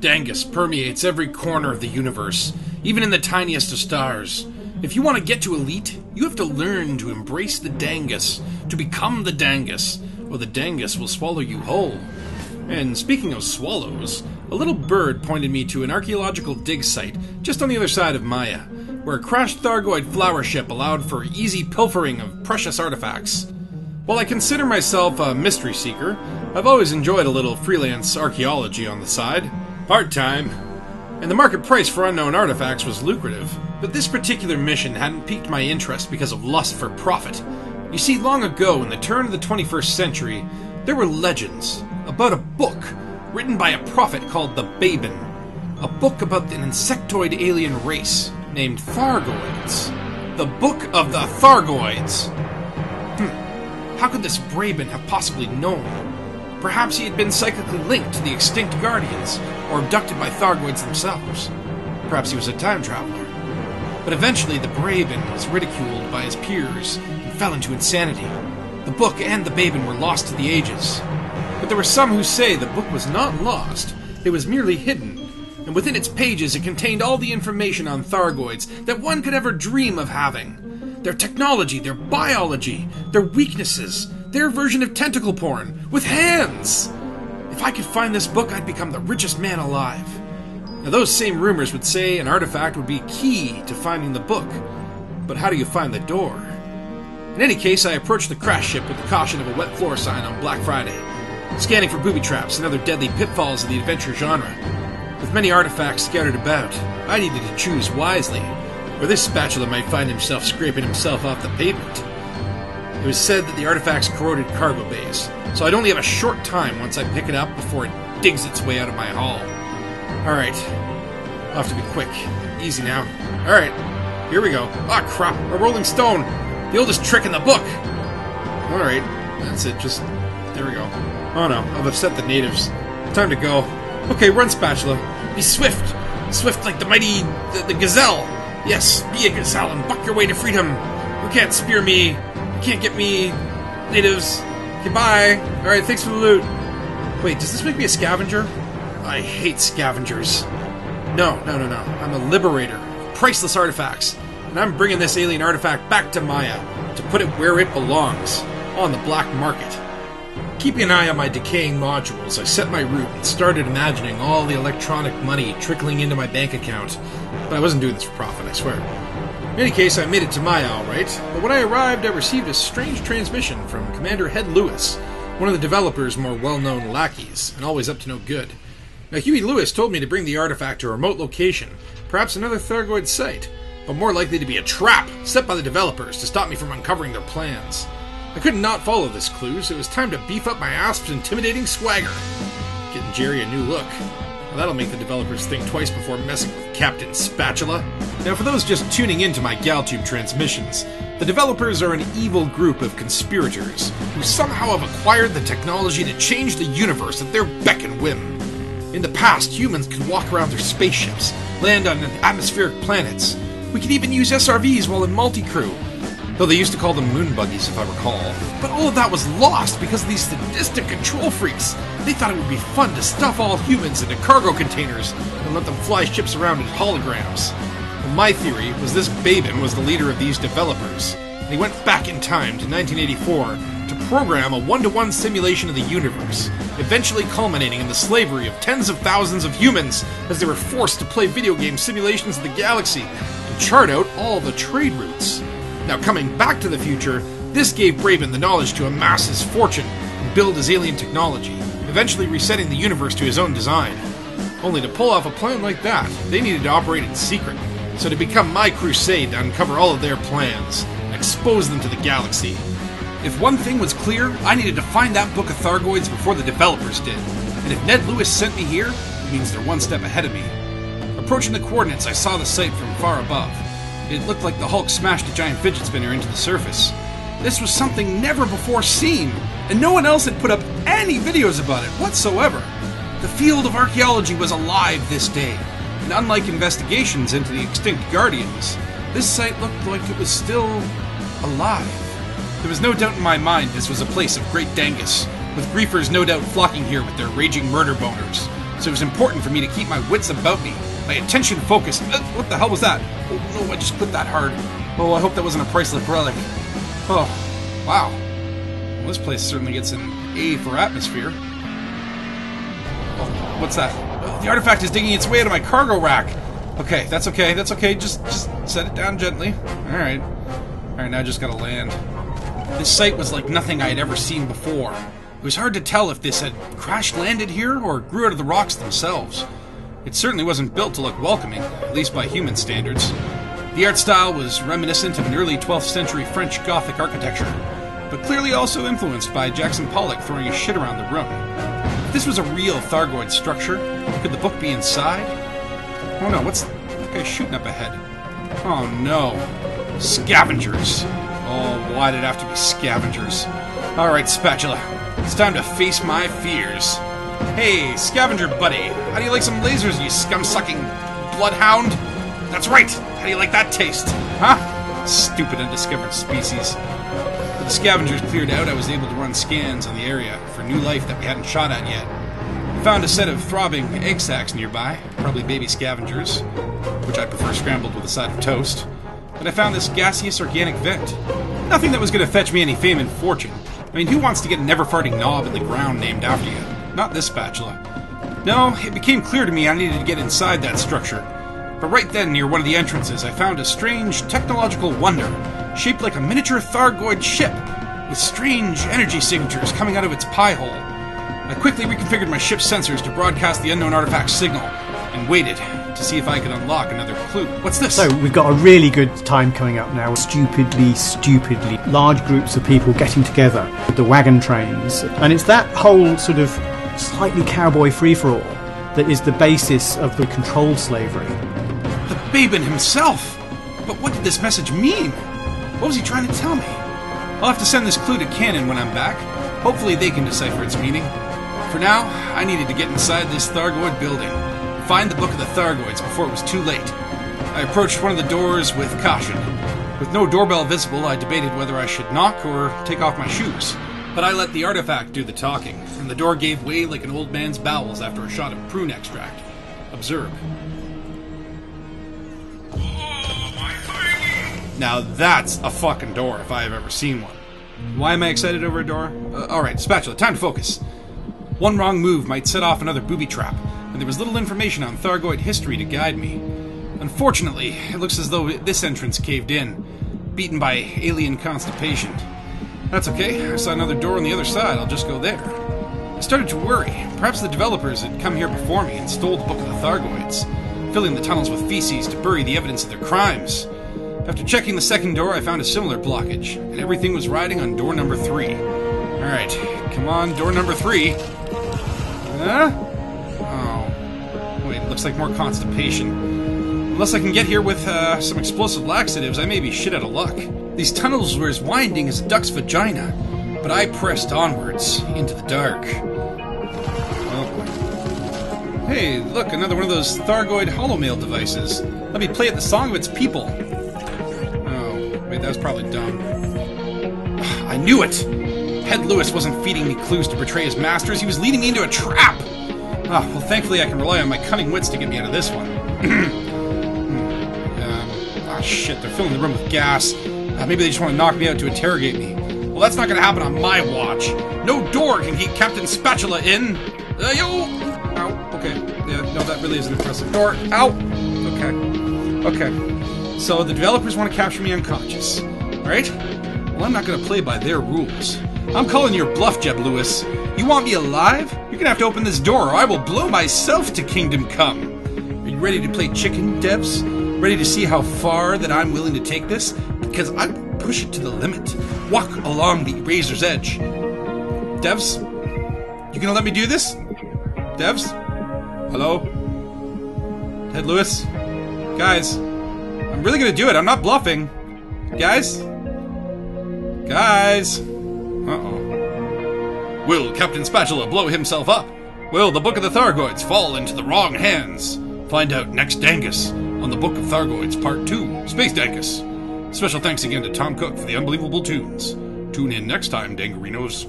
Dangus permeates every corner of the universe, even in the tiniest of stars. If you want to get to elite, you have to learn to embrace the Dangus, to become the Dangus, or the Dangus will swallow you whole. And speaking of swallows, a little bird pointed me to an archaeological dig site just on the other side of Maya, where a crashed Thargoid flower ship allowed for easy pilfering of precious artifacts. While I consider myself a mystery seeker, I've always enjoyed a little freelance archaeology on the side. Part-time. And the market price for unknown artifacts was lucrative, but this particular mission hadn't piqued my interest because of lust for profit. You see, long ago, in the turn of the 21st century, there were legends about a book written by a prophet called the Babin, a book about an insectoid alien race named Thargoids. The Book of the Thargoids. How could this Braben have possibly known? Perhaps he had been psychically linked to the extinct Guardians, or abducted by Thargoids themselves. Perhaps he was a time traveler. But eventually the Braben was ridiculed by his peers and fell into insanity. The book and the Babin were lost to the ages. But there were some who say the book was not lost, it was merely hidden, and within its pages it contained all the information on Thargoids that one could ever dream of having. Their technology, their biology, their weaknesses, their version of tentacle porn, with hands! If I could find this book, I'd become the richest man alive. Now those same rumors would say an artifact would be key to finding the book, but how do you find the door? In any case, I approached the crash ship with the caution of a wet floor sign on Black Friday, scanning for booby traps and other deadly pitfalls of the adventure genre. With many artifacts scattered about, I needed to choose wisely, or this spatula might find himself scraping himself off the pavement. It was said that the artifacts corroded cargo bays, so I'd only have a short time once I pick it up before it digs its way out of my hull. Alright, I'll have to be quick. Easy now. Alright, here we go. Ah, crap, a rolling stone! The oldest trick in the book! Alright, that's it, just... there we go. Oh no, I've upset the natives. Time to go. Okay, run, Spatula. Be swift! Swift like the mighty... the gazelle! Yes, be a gazelle and buck your way to freedom! You can't spear me! You can't get me... natives! Okay, bye! Alright, thanks for the loot. Wait, does this make me a scavenger? I hate scavengers. No. I'm a liberator of priceless artifacts, and I'm bringing this alien artifact back to Maya to put it where it belongs, on the black market. Keeping an eye on my decaying modules, I set my route and started imagining all the electronic money trickling into my bank account. But I wasn't doing this for profit, I swear. In any case, I made it to Maya alright, but when I arrived I received a strange transmission from Commander Head Lewis, one of the developer's more well-known lackeys, and always up to no good. Now, Huey Lewis told me to bring the artifact to a remote location, perhaps another Thargoid site, but more likely to be a trap set by the developers to stop me from uncovering their plans. I could not follow this clue, so it was time to beef up my asp's intimidating swagger. Getting Jerry a new look. Now that'll make the developers think twice before messing with Captain Spatula. Now for those just tuning into my GalTube transmissions, the developers are an evil group of conspirators who somehow have acquired the technology to change the universe at their beck and whim. In the past, humans could walk around their spaceships, land on atmospheric planets. We could even use SRVs while in multi-crew, though they used to call them moon buggies if I recall. But all of that was lost because of these sadistic control freaks. They thought it would be fun to stuff all humans into cargo containers and let them fly ships around in holograms. Well, my theory was this Babin was the leader of these developers, and he went back in time to 1984 to program a one-to-one simulation of the universe, eventually culminating in the slavery of tens of thousands of humans as they were forced to play video game simulations of the galaxy and chart out all the trade routes. Now, coming back to the future, this gave Braben the knowledge to amass his fortune and build his alien technology, eventually resetting the universe to his own design. Only to pull off a plan like that, they needed to operate in secret, so to become my crusade to uncover all of their plans and expose them to the galaxy. If one thing was clear, I needed to find that book of Thargoids before the developers did, and if Ned Lewis sent me here, it means they're one step ahead of me. Approaching the coordinates, I saw the site from far above. It looked like the Hulk smashed a giant fidget spinner into the surface. This was something never before seen, and no one else had put up any videos about it whatsoever. The field of archaeology was alive this day, and unlike investigations into the extinct Guardians, this site looked like it was still alive. There was no doubt in my mind this was a place of great Dangus, with griefers no doubt flocking here with their raging murder boners, so it was important for me to keep my wits about me, my attention focused. What the hell was that? Oh no, I just clipped that hard. Oh, I hope that wasn't a priceless relic. Oh, wow. Well, this place certainly gets an A for atmosphere. Oh, what's that? Oh, the artifact is digging its way out of my cargo rack. Okay, that's okay, that's okay. Just set it down gently. Alright. Alright, now I just gotta land. This site was like nothing I had ever seen before. It was hard to tell if this had crash-landed here or grew out of the rocks themselves. It certainly wasn't built to look welcoming, at least by human standards. The art style was reminiscent of an early 12th century French Gothic architecture, but clearly also influenced by Jackson Pollock throwing his shit around the room. If this was a real Thargoid structure, could the book be inside? Oh no, what's that guy shooting up ahead? Oh no. Scavengers. Oh, why did it have to be scavengers? Alright, Spatula. It's time to face my fears. Hey, scavenger buddy. How do you like some lasers, you scum-sucking bloodhound? That's right. How do you like that taste? Huh? Stupid undiscovered species. With the scavengers cleared out, I was able to run scans on the area for new life that we hadn't shot at yet. I found a set of throbbing egg sacs nearby, probably baby scavengers, which I prefer scrambled with a side of toast. But I found this gaseous organic vent. Nothing that was going to fetch me any fame and fortune. I mean, who wants to get a never-farting knob in the ground named after you? Not this spatula. No, it became clear to me I needed to get inside that structure. But right then, near one of the entrances, I found a strange technological wonder, shaped like a miniature Thargoid ship, with strange energy signatures coming out of its pie hole. I quickly reconfigured my ship's sensors to broadcast the unknown artifact's signal, and waited to see if I could unlock another clue. What's this? So, we've got a really good time coming up now. Stupidly, large groups of people getting together with the wagon trains. And it's that whole sort of slightly cowboy free-for-all that is the basis of the controlled slavery. The Baben himself! But what did this message mean? What was he trying to tell me? I'll have to send this clue to Cannon when I'm back. Hopefully they can decipher its meaning. For now, I needed to get inside this Thargoid building. Find the Book of the Thargoids before it was too late. I approached one of the doors with caution. With no doorbell visible, I debated whether I should knock or take off my shoes. But I let the artifact do the talking, and the door gave way like an old man's bowels after a shot of prune extract. Observe. Now that's a fucking door if I have ever seen one. Why am I excited over a door? Alright, Spatula, time to focus. One wrong move might set off another booby trap, and there was little information on Thargoid history to guide me. Unfortunately, it looks as though this entrance caved in, beaten by alien constipation. That's okay, I saw another door on the other side, I'll just go there. I started to worry. Perhaps the developers had come here before me and stole the Book of the Thargoids, filling the tunnels with feces to bury the evidence of their crimes. After checking the second door, I found a similar blockage, and everything was riding on door number 3. Alright, come on, door number 3. Huh? Oh. Wait, it looks like more constipation. Unless I can get here with some explosive laxatives, I may be shit out of luck. These tunnels were as winding as a duck's vagina, but I pressed onwards into the dark. Oh boy. Hey, look, another one of those Thargoid holomail devices. Let me play it the song of its people. Oh, wait, that was probably dumb. I knew it! Head Lewis wasn't feeding me clues to betray his masters, he was leading me into a trap! Ah, well, thankfully I can rely on my cunning wits to get me out of this one. Shit, they're filling the room with gas. Maybe they just want to knock me out to interrogate me. Well, that's not going to happen on my watch. No door can keep Captain Spatula in. Yo! Ow, okay. Yeah, no, that really is an impressive door. Ow! Okay. So, the developers want to capture me unconscious. Right? Well, I'm not going to play by their rules. I'm calling your bluff, Jeb Lewis. You want me alive? You're going to have to open this door, or I will blow myself to Kingdom Come. Are you ready to play chicken, devs? Ready to see how far that I'm willing to take this? Because I push it to the limit. Walk along the razor's edge. Devs? You gonna let me do this? Devs? Hello? Head Lewis? Guys? I'm really gonna do it. I'm not bluffing. Guys? Guys? Uh-oh. Will Captain Spatula blow himself up? Will the Book of the Thargoids fall into the wrong hands? Find out next Dangus on the Book of Thargoids Part 2, Space Dangus. Special thanks again to Tom Cook for the unbelievable tunes. Tune in next time, Dangarinos.